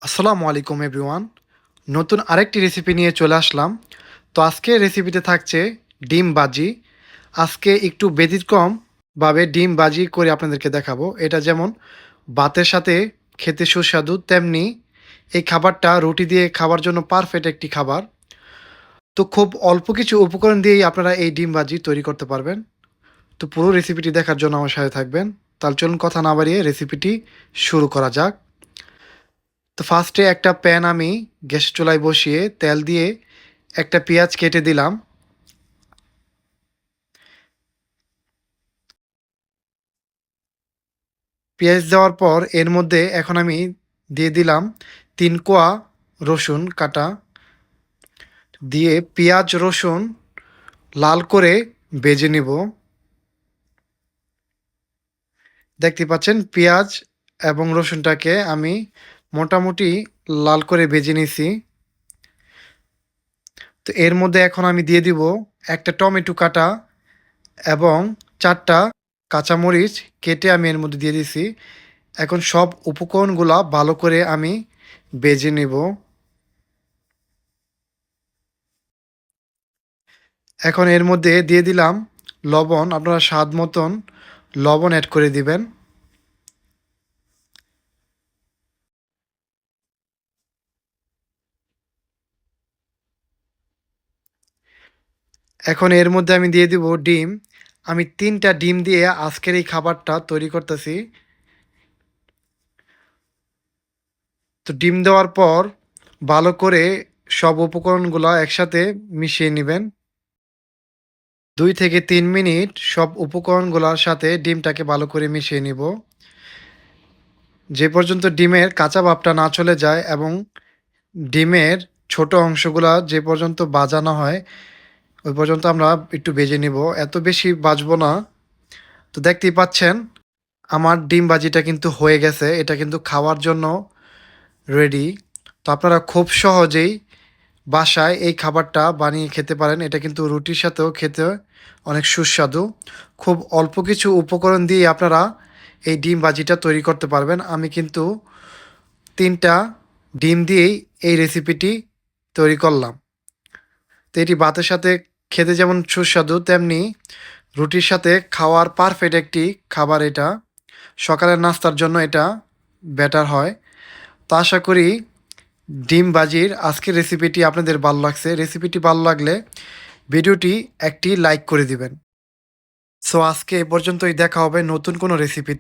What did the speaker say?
আসসালামু আলাইকুম এভরিওয়ান। নতুন আরেকটি রেসিপি নিয়ে চলে আসলাম। তো আজকের রেসিপিতে থাকছে ডিম ভাজি। আজকে একটু ব্যতিক্রমভাবে ডিম ভাজি করে আপনাদেরকে দেখাবো। এটা যেমন ভাতের সাথে খেতে সুস্বাদু, তেমনি এই খাবারটা রুটি দিয়ে খাবার জন্য পারফেক্ট একটি খাবার। তো খুব অল্প কিছু উপকরণ দিয়েই আপনারা এই ডিম ভাজি তৈরি করতে পারবেন। তো পুরো রেসিপিটি দেখার জন্য আমার সাথে থাকবেন। তাহলে চলুন কথা না বাড়িয়ে রেসিপিটি শুরু করা যাক। তো ফার্স্টে একটা প্যান আমি গ্যাস চুলায় বসিয়ে তেল দিয়ে একটা পেঁয়াজ কেটে দিলাম। পেঁয়াজ দেওয়ার পর এর মধ্যে এখন আমি দিয়ে দিলাম ৩ কোয়া রসুন কাটা। দিয়ে পেঁয়াজ রসুন লাল করে ভেজে নিব। দেখতে পাচ্ছেন পেঁয়াজ এবং রসুনটাকে আমি মোটামুটি লাল করে ভেজে নিছি। তো এর মধ্যে এখন আমি দিয়ে দিব একটা টমেটো কাটা এবং ৪টা কাঁচামরিচ কেটে আমি এর মধ্যে দিয়ে দিছি। এখন সব উপকরণগুলা ভালো করে আমি ভেজে নেব। এখন এর মধ্যে দিয়ে দিলাম লবণ, আপনারা স্বাদ মতন লবণ অ্যাড করে দিবেন। এখন এর মধ্যে আমি দিয়ে দিব ডিম। আমি ৩টা ডিম দিয়ে আজকের এই খাবারটা তৈরি করতেছি। তো ডিম দেওয়ার পর ভালো করে সব উপকরণগুলো একসাথে মিশিয়ে নেবেন। ২ থেকে ৩ মিনিট সব উপকরণগুলোর সাথে ডিমটাকে ভালো করে মিশিয়ে নিব। যে পর্যন্ত ডিমের কাঁচা ভাবটা না চলে যায় এবং ডিমের ছোট অংশগুলা যে পর্যন্ত ভাজা না হয়, ওই পর্যন্ত আমরা একটু ভেজে নিব। এত বেশি ভাজবো না। তো দেখতেই পাচ্ছেন আমার ডিম ভাজিটা কিন্তু হয়ে গেছে। এটা কিন্তু খাওয়ার জন্য রেডি। তো আপনারা খুব সহজেই বাসায় এই খাবারটা বানিয়ে খেতে পারেন। এটা কিন্তু রুটির সাথেও খেতে অনেক সুস্বাদু। খুব অল্প কিছু উপকরণ দিয়ে আপনারা এই ডিম ভাজিটা তৈরি করতে পারবেন। আমি কিন্তু ৩টা ডিম দিয়েই এই রেসিপিটি তৈরি করলাম। তো এটি ভাতের সাথে খেতে যেমন সুস্বাদু, তেমনি রুটির সাথে খাওয়ার পারফেক্ট একটি খাবার এটা। সকালের নাস্তার জন্য এটা বেটার হয়। তো আশা করি ডিম ভাজির আজকের রেসিপিটি আপনাদের ভালো লাগছে। রেসিপিটি ভালো লাগলে ভিডিওটি একটি লাইক করে দিবেন। সো আজকে এ পর্যন্তই, দেখা হবে নতুন কোনো রেসিপি।